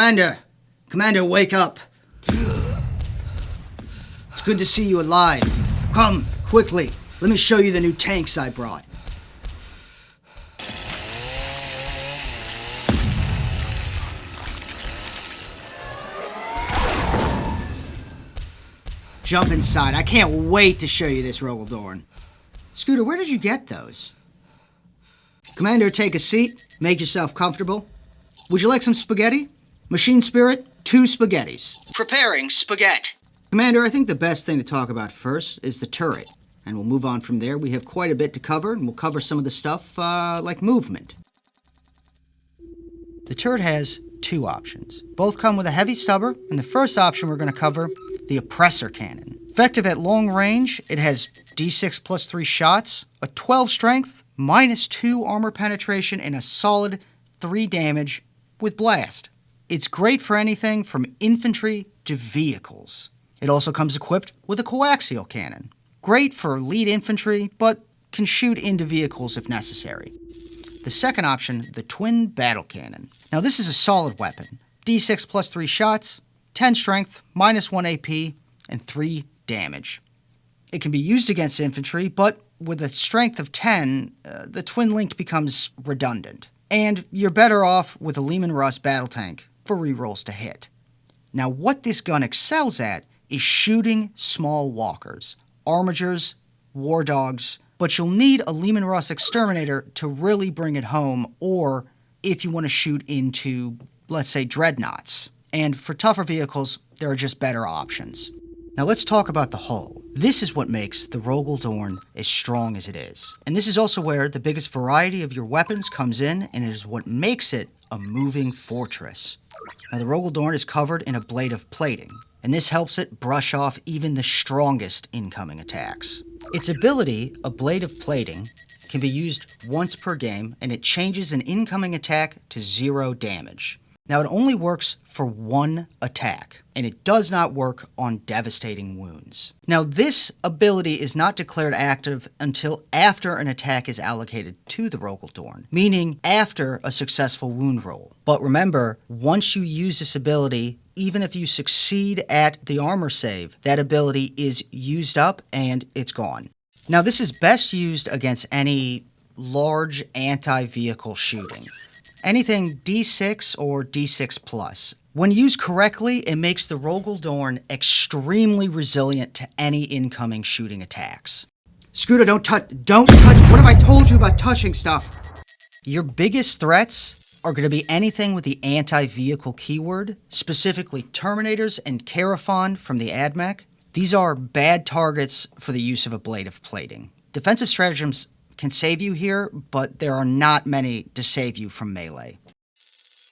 Commander! Commander, wake up! It's good to see you alive. Come, quickly. Let me show you the new tanks I brought. Jump inside. I can't wait to show you this, Rogal Dorn. Scooter, where did you get those? Commander, take a seat. Make yourself comfortable. Would you like some spaghetti? Machine Spirit, 2 spaghettis. Preparing spaghetti. Commander, I think the best thing to talk about first is the turret. And we'll move on from there. We have quite a bit to cover, and we'll cover some of the stuff like movement. The turret has 2 options. Both come with a heavy stubber, and the first option we're going to cover, the Oppressor Cannon. Effective at long range, it has D6 plus 3 shots, a 12 strength, minus 2 armor penetration, and a solid 3 damage with blast. It's great for anything from infantry to vehicles. It also comes equipped with a coaxial cannon. Great for lead infantry, but can shoot into vehicles if necessary. The second option, the Twin Battle Cannon. Now this is a solid weapon. D6 plus 3 shots, 10 strength, minus 1 AP, and 3 damage. It can be used against infantry, but with a strength of 10, the twin linked becomes redundant. And you're better off with a Leman Russ battle tank for rerolls to hit. Now what this gun excels at is shooting small walkers, armigers, war dogs, but you'll need a Leman Russ exterminator to really bring it home, or if you want to shoot into, let's say, dreadnoughts. And for tougher vehicles, there are just better options. Now let's talk about the hull. This is what makes the Rogal Dorn as strong as it is. And this is also where the biggest variety of your weapons comes in, and it is what makes it a moving fortress. Now the Rogal Dorn is covered in a blade of plating, and this helps it brush off even the strongest incoming attacks. Its ability, a blade of plating, can be used once per game, and it changes an incoming attack to 0 damage. Now, it only works for 1 attack, and it does not work on devastating wounds. Now, this ability is not declared active until after an attack is allocated to the Rogal Dorn, meaning after a successful wound roll. But remember, once you use this ability, even if you succeed at the armor save, that ability is used up and it's gone. Now, this is best used against any large anti-vehicle shooting. Anything D6 or D6 plus. When used correctly, it makes the Rogal Dorn extremely resilient to any incoming shooting attacks. Scooter, don't touch, what have I told you about touching stuff? Your biggest threats are going to be anything with the anti-vehicle keyword, specifically Terminators and Carathon from the AdMech. These are bad targets for the use of a blade of plating. Defensive stratagems can save you here, but there are not many to save you from melee.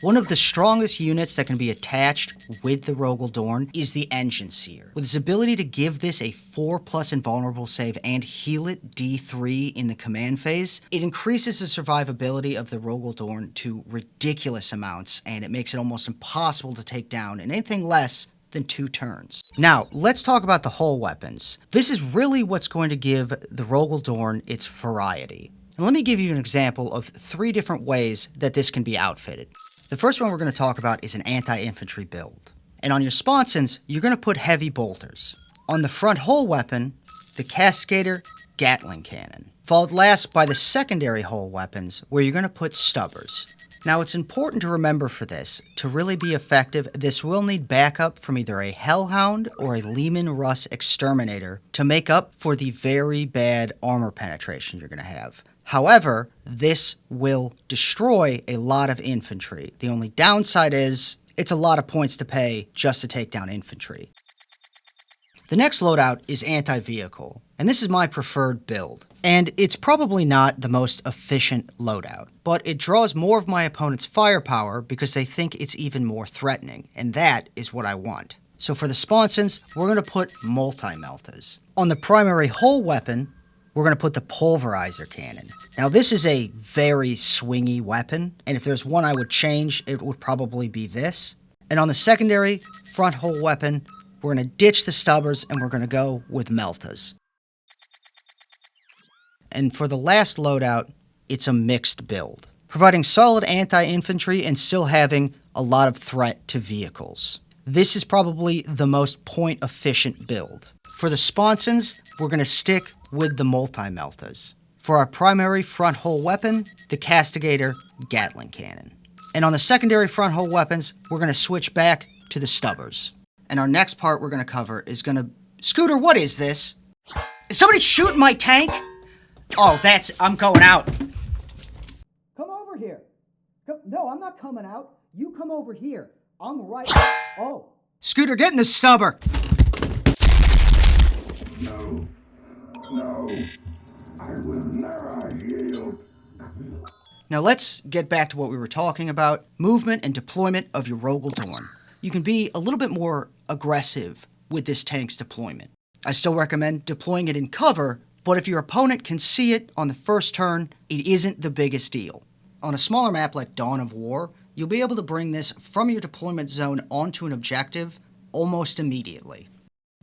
One of the strongest units that can be attached with the Rogal Dorn is the Engine Seer. With its ability to give this a 4+ invulnerable save and heal it D3 in the command phase, it increases the survivability of the Rogal Dorn to ridiculous amounts, and it makes it almost impossible to take down in anything less than 2 turns. Now, let's talk about the hull weapons. This is really what's going to give the Rogal Dorn its variety. And let me give you an example of 3 different ways that this can be outfitted. The first one we're going to talk about is an anti-infantry build. And on your sponsons, you're going to put heavy bolters. On the front hull weapon, the Cascadator Gatling Cannon. Followed last by the secondary hull weapons, where you're going to put stubbers. Now, it's important to remember for this, to really be effective, this will need backup from either a Hellhound or a Leman Russ Exterminator to make up for the very bad armor penetration you're going to have. However, this will destroy a lot of infantry. The only downside is, it's a lot of points to pay just to take down infantry. The next loadout is anti-vehicle, and this is my preferred build. And it's probably not the most efficient loadout, but it draws more of my opponent's firepower because they think it's even more threatening, and that is what I want. So for the sponsons, we're going to put multi-meltas. On the primary hull weapon, we're going to put the Pulverizer Cannon. Now this is a very swingy weapon, and if there's one I would change, it would probably be this. And on the secondary front hull weapon, we're going to ditch the stubbers and we're going to go with meltas. And for the last loadout, it's a mixed build, providing solid anti-infantry and still having a lot of threat to vehicles. This is probably the most point-efficient build. For the sponsons, we're going to stick with the multi-meltas. For our primary front hull weapon, the Castigator Gatling Cannon. And on the secondary front hull weapons, we're going to switch back to the Stubbers. And our next part we're going to cover is going to... Scooter, what is this? Is somebody shooting my tank? Oh, I'm going out. Come over here. No, I'm not coming out. You come over here. I'm right... Oh. Scooter, get in the Stubber. No. I will never yield. Now let's get back to what we were talking about. Movement and deployment of your Rogal Dorn. You can be a little bit more aggressive with this tank's deployment. I still recommend deploying it in cover, but if your opponent can see it on the first turn, it isn't the biggest deal. On a smaller map like Dawn of War, you'll be able to bring this from your deployment zone onto an objective almost immediately.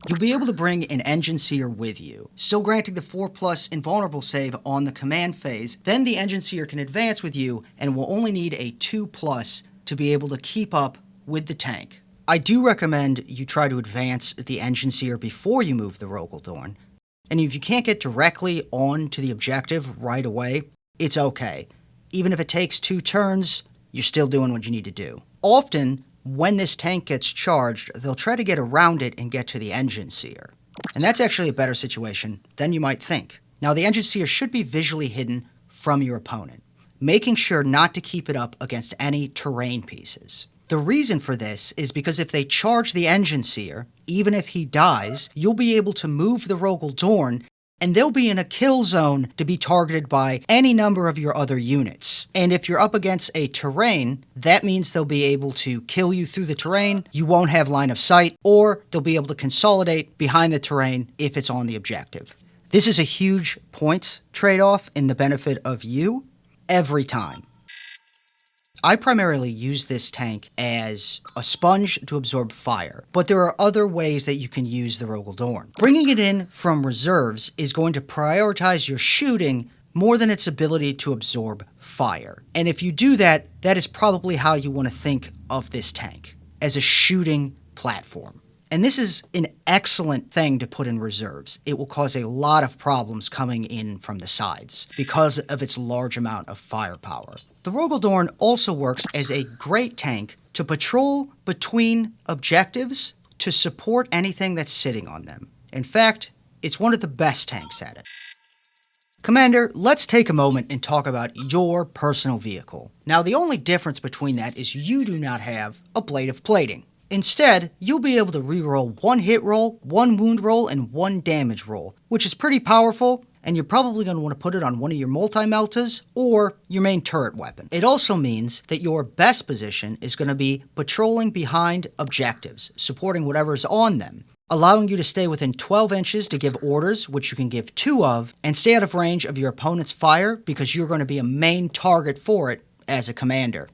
You'll be able to bring an Engine Seer with you, still granting the 4+ invulnerable save on the command phase. Then the Engine Seer can advance with you and will only need a 2+ to be able to keep up with the tank. I do recommend you try to advance the Engine Seer before you move the Rogal Dorn. And if you can't get directly on to the objective right away, it's okay. Even if it takes 2 turns, you're still doing what you need to do. Often, when this tank gets charged, they'll try to get around it and get to the Engine Seer. And that's actually a better situation than you might think. Now, the Engine Seer should be visually hidden from your opponent, making sure not to keep it up against any terrain pieces. The reason for this is because if they charge the Engine Seer, even if he dies, you'll be able to move the Rogal Dorn, and they'll be in a kill zone to be targeted by any number of your other units. And if you're up against a terrain, that means they'll be able to kill you through the terrain, you won't have line of sight, or they'll be able to consolidate behind the terrain if it's on the objective. This is a huge points trade-off in the benefit of you every time. I primarily use this tank as a sponge to absorb fire, but there are other ways that you can use the Rogal Dorn. Bringing it in from reserves is going to prioritize your shooting more than its ability to absorb fire. And if you do that, that is probably how you want to think of this tank, as a shooting platform. And this is an excellent thing to put in reserves. It will cause a lot of problems coming in from the sides because of its large amount of firepower. The Rogal Dorn also works as a great tank to patrol between objectives to support anything that's sitting on them. In fact, it's one of the best tanks at it. Commander, let's take a moment and talk about your personal vehicle. Now, the only difference between that is you do not have a blade of plating. Instead, you'll be able to reroll 1 hit roll, 1 wound roll, and 1 damage roll, which is pretty powerful, and you're probably going to want to put it on one of your multi-meltas or your main turret weapon. It also means that your best position is going to be patrolling behind objectives, supporting whatever's on them, allowing you to stay within 12 inches to give orders, which you can give 2 of, and stay out of range of your opponent's fire because you're going to be a main target for it as a commander.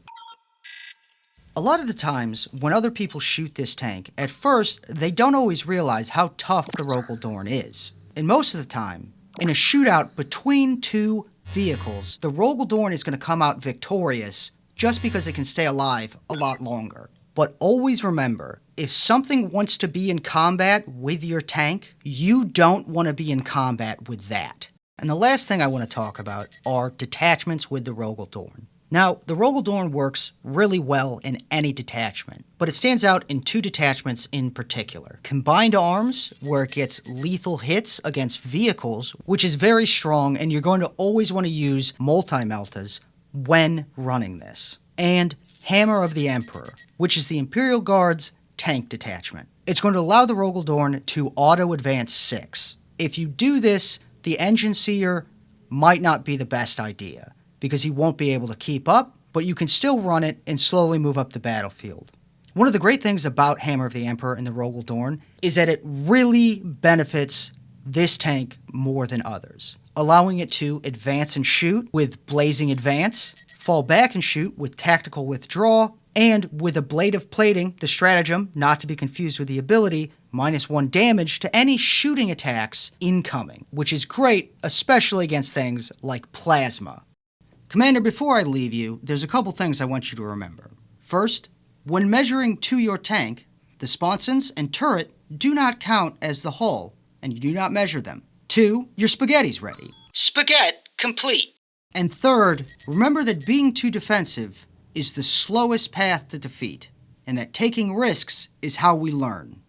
A lot of the times, when other people shoot this tank, at first, they don't always realize how tough the Rogal Dorn is. And most of the time, in a shootout between 2 vehicles, the Rogal Dorn is going to come out victorious just because it can stay alive a lot longer. But always remember, if something wants to be in combat with your tank, you don't want to be in combat with that. And the last thing I want to talk about are detachments with the Rogal Dorn. Now, the Rogal Dorn works really well in any detachment, but it stands out in 2 detachments in particular. Combined Arms, where it gets lethal hits against vehicles, which is very strong, and you're going to always want to use multi-meltas when running this. And Hammer of the Emperor, which is the Imperial Guard's tank detachment. It's going to allow the Rogal Dorn to auto-advance 6. If you do this, the Engine Seer might not be the best idea, because he won't be able to keep up, but you can still run it and slowly move up the battlefield. One of the great things about Hammer of the Emperor and the Rogal Dorn is that it really benefits this tank more than others, allowing it to advance and shoot with Blazing Advance, fall back and shoot with Tactical Withdraw, and with a Blade of Plating, the stratagem, not to be confused with the ability, -1 damage to any shooting attacks incoming, which is great, especially against things like Plasma. Commander, before I leave you, there's a couple things I want you to remember. First, When measuring to your tank, the sponsons and turret do not count as the hull, and you do not measure them. 2. Your spaghetti's ready. Spaghetti complete. And 3rd, remember that being too defensive is the slowest path to defeat, and that taking risks is how we learn.